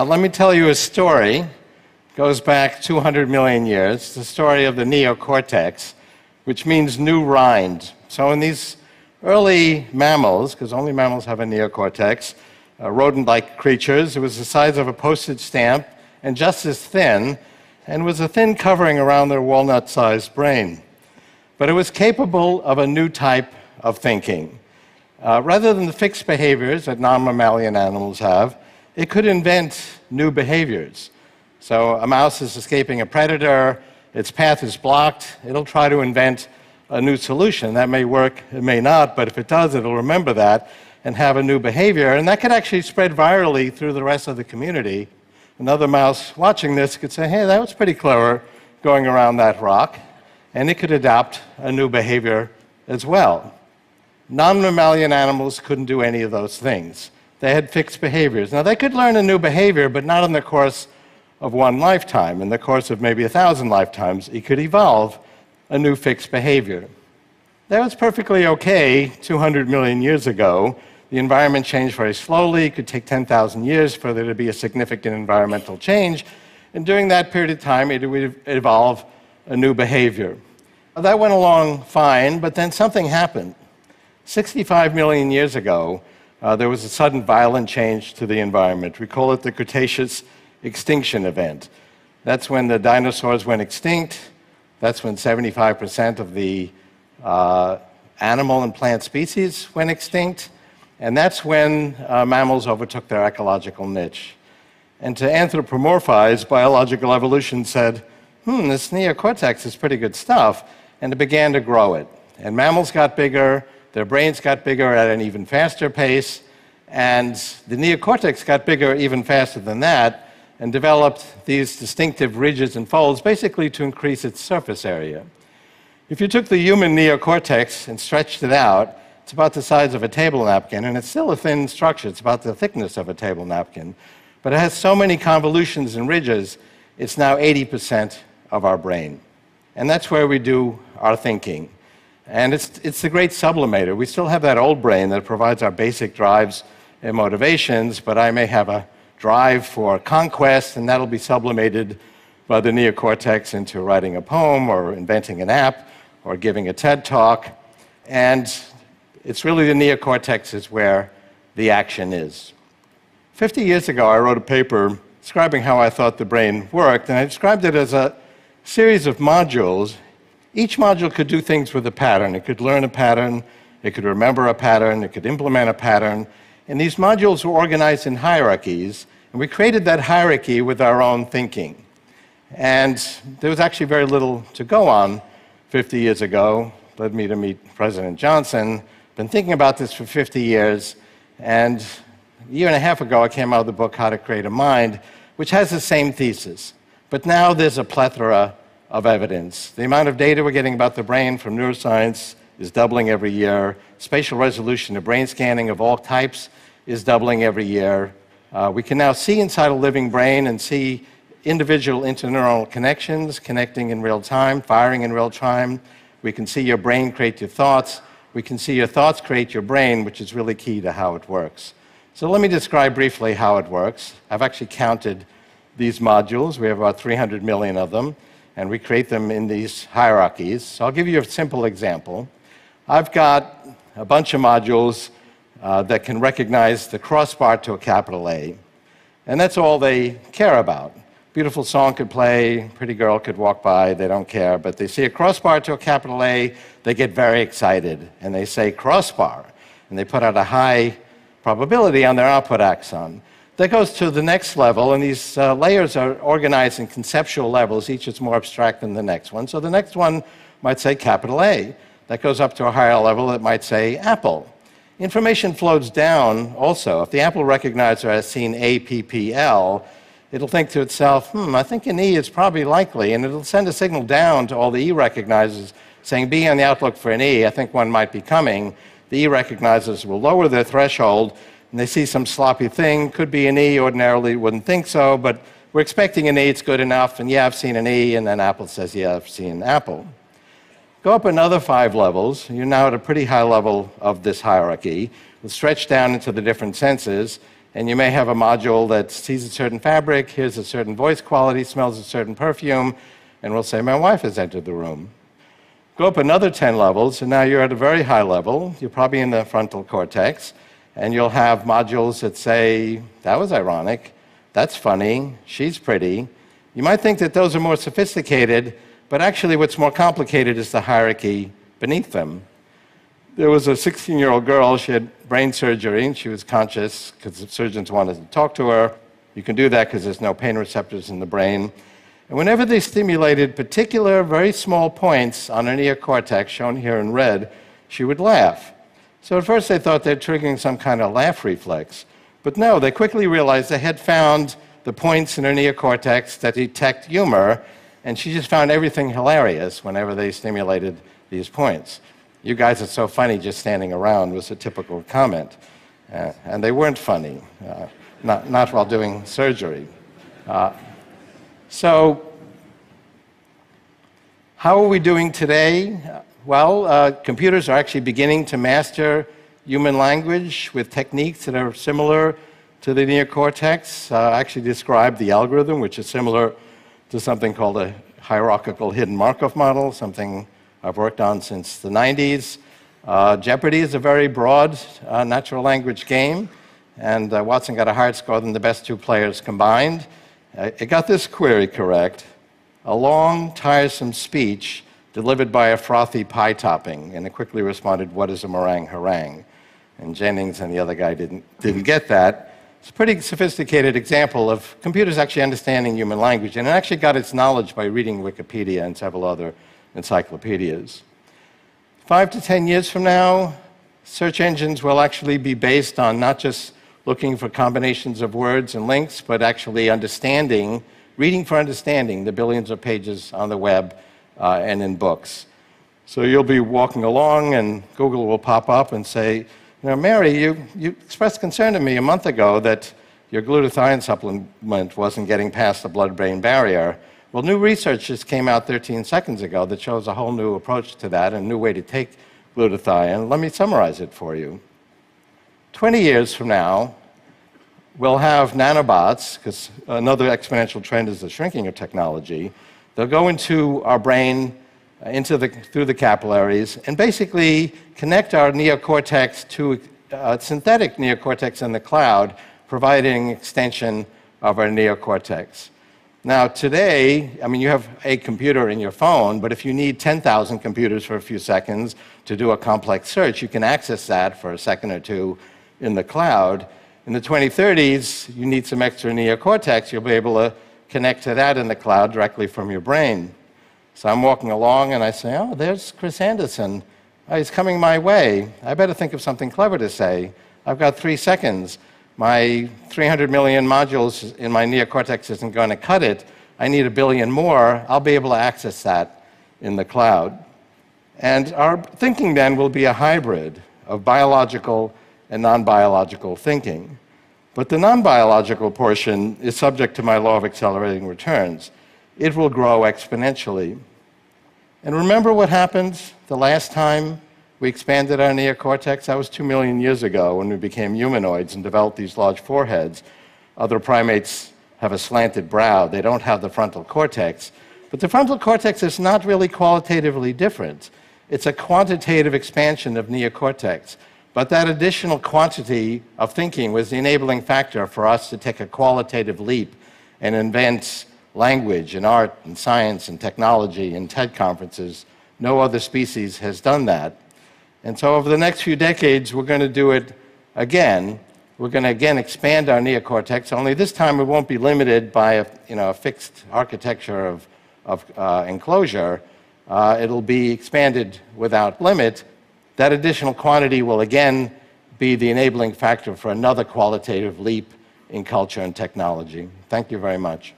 Let me tell you a story. It goes back 200 million years. It's the story of the neocortex, which means new rind. So in these early mammals, because only mammals have a neocortex, rodent-like creatures, it was the size of a postage stamp and just as thin, and was a thin covering around their walnut-sized brain. But it was capable of a new type of thinking. Rather than the fixed behaviors that non-mammalian animals have, it could invent new behaviors. So a mouse is escaping a predator, its path is blocked, it'll try to invent a new solution. That may work, it may not, but if it does, it'll remember that and have a new behavior, and that could actually spread virally through the rest of the community. Another mouse watching this could say, hey, that was pretty clever going around that rock, and it could adopt a new behavior as well. Non-mammalian animals couldn't do any of those things. They had fixed behaviors. Now, they could learn a new behavior, but not in the course of one lifetime. In the course of maybe 1,000 lifetimes, it could evolve a new fixed behavior. That was perfectly okay 200 million years ago. The environment changed very slowly. It could take 10,000 years for there to be a significant environmental change. And during that period of time, it would evolve a new behavior. That went along fine, but then something happened. 65 million years ago, there was a sudden violent change to the environment. We call it the Cretaceous extinction event. That's when the dinosaurs went extinct. That's when 75% of the animal and plant species went extinct. And that's when mammals overtook their ecological niche. And to anthropomorphize, biological evolution said, this neocortex is pretty good stuff, and it began to grow it. And mammals got bigger, their brains got bigger at an even faster pace, and the neocortex got bigger even faster than that, and developed these distinctive ridges and folds, basically to increase its surface area. If you took the human neocortex and stretched it out, it's about the size of a table napkin, and it's still a thin structure. It's about the thickness of a table napkin. But it has so many convolutions and ridges, it's now 80% of our brain. And that's where we do our thinking. And it's the great sublimator. We still have that old brain that provides our basic drives and motivations, but I may have a drive for conquest, and that'll be sublimated by the neocortex into writing a poem or inventing an app or giving a TED talk. And it's really the neocortex is where the action is. 50 years ago, I wrote a paper describing how I thought the brain worked, and I described it as a series of modules. Each module could do things with a pattern. It could learn a pattern, it could remember a pattern, it could implement a pattern. And these modules were organized in hierarchies, and we created that hierarchy with our own thinking. And there was actually very little to go on 50 years ago. Led me to meet President Johnson. Been thinking about this for 50 years, and a year and a half ago I came out with the book How to Create a Mind, which has the same thesis. But now there's a plethora of evidence. The amount of data we're getting about the brain from neuroscience is doubling every year. Spatial resolution of brain scanning of all types is doubling every year. We can now see inside a living brain and see individual interneuronal connections connecting in real time, firing in real time. We can see your brain create your thoughts. We can see your thoughts create your brain, which is really key to how it works. So let me describe briefly how it works. I've actually counted these modules. We have about 300 million of them, and we create them in these hierarchies. So I'll give you a simple example. I've got a bunch of modules that can recognize the crossbar to a capital A, and that's all they care about. Beautiful song could play, pretty girl could walk by, they don't care, but they see a crossbar to a capital A, they get very excited, and they say crossbar, and they put out a high probability on their output axon. That goes to the next level, and these layers are organized in conceptual levels. Each is more abstract than the next one. So the next one might say capital A. That goes up to a higher level that might say apple. Information flows down also. If the Apple recognizer has seen APPL, it'll think to itself, I think an E is probably likely, and it'll send a signal down to all the E recognizers saying, be on the outlook for an E, I think one might be coming. The E recognizers will lower their threshold, and they see some sloppy thing, could be an E, ordinarily wouldn't think so, but we're expecting an E, it's good enough, and yeah, I've seen an E, and then Apple says, yeah, I've seen Apple. Go up another 5 levels, you're now at a pretty high level of this hierarchy. We'll stretch down into the different senses, And you may have a module that sees a certain fabric, hears a certain voice quality, smells a certain perfume, and will say, my wife has entered the room. Go up another 10 levels, and now you're at a very high level. You're probably in the frontal cortex, and you'll have modules that say, that was ironic, that's funny, she's pretty. You might think that those are more sophisticated, but actually what's more complicated is the hierarchy beneath them. There was a 16-year-old girl, she had brain surgery, and she was conscious because the surgeons wanted to talk to her. You can do that because there's no pain receptors in the brain. And whenever they stimulated particular, very small points on her neocortex, shown here in red, she would laugh. So at first they thought they're triggering some kind of laugh reflex. But no, they quickly realized they had found the points in her neocortex that detect humor, and she just found everything hilarious whenever they stimulated these points. You guys are so funny just standing around was a typical comment. And they weren't funny, not while doing surgery. So how are we doing today? Well, computers are actually beginning to master human language with techniques that are similar to the neocortex. I actually described the algorithm, which is similar to something called a hierarchical hidden Markov model, something I've worked on since the 90s. Jeopardy is a very broad natural language game, and Watson got a higher score than the best two players combined. It got this query correct: a long, tiresome speech delivered by a frothy pie topping, and it quickly responded, what is a meringue harangue? And Jennings and the other guy didn't get that. It's a pretty sophisticated example of computers actually understanding human language, and it actually got its knowledge by reading Wikipedia and several other encyclopedias. 5 to 10 years from now, search engines will actually be based on not just looking for combinations of words and links, but actually understanding, reading for understanding the billions of pages on the web and in books. So you'll be walking along and Google will pop up and say, Mary, you expressed concern to me a month ago that your glutathione supplement wasn't getting past the blood-brain barrier. Well, new research just came out 13 seconds ago that shows a whole new approach to that, a new way to take glutathione. Let me summarize it for you. 20 years from now, we'll have nanobots, because another exponential trend is the shrinking of technology. They'll go into our brain, through the capillaries, and basically connect our neocortex to a synthetic neocortex in the cloud, providing extension of our neocortex. Now, today, you have a computer in your phone, but if you need 10,000 computers for a few seconds to do a complex search, you can access that for a second or two in the cloud. In the 2030s, you need some extra neocortex. You'll be able to connect to that in the cloud directly from your brain. So I'm walking along, and I say, oh, there's Chris Anderson. Oh, he's coming my way. I better think of something clever to say. I've got 3 seconds. My 300 million modules in my neocortex isn't going to cut it. I need 1 billion more. I'll be able to access that in the cloud. And our thinking then will be a hybrid of biological and non-biological thinking. But the non-biological portion is subject to my law of accelerating returns. It will grow exponentially. And remember what happened the last time we expanded our neocortex? That was 2 million years ago when we became humanoids and developed these large foreheads. Other primates have a slanted brow. They don't have the frontal cortex. But the frontal cortex is not really qualitatively different. It's a quantitative expansion of neocortex. But that additional quantity of thinking was the enabling factor for us to take a qualitative leap and invent language and art and science and technology and TED conferences. No other species has done that. And so over the next few decades, we're going to do it again. We're going to again expand our neocortex, only this time it won't be limited by a fixed architecture of enclosure. It'll be expanded without limit. That additional quantity will again be the enabling factor for another qualitative leap in culture and technology. Thank you very much.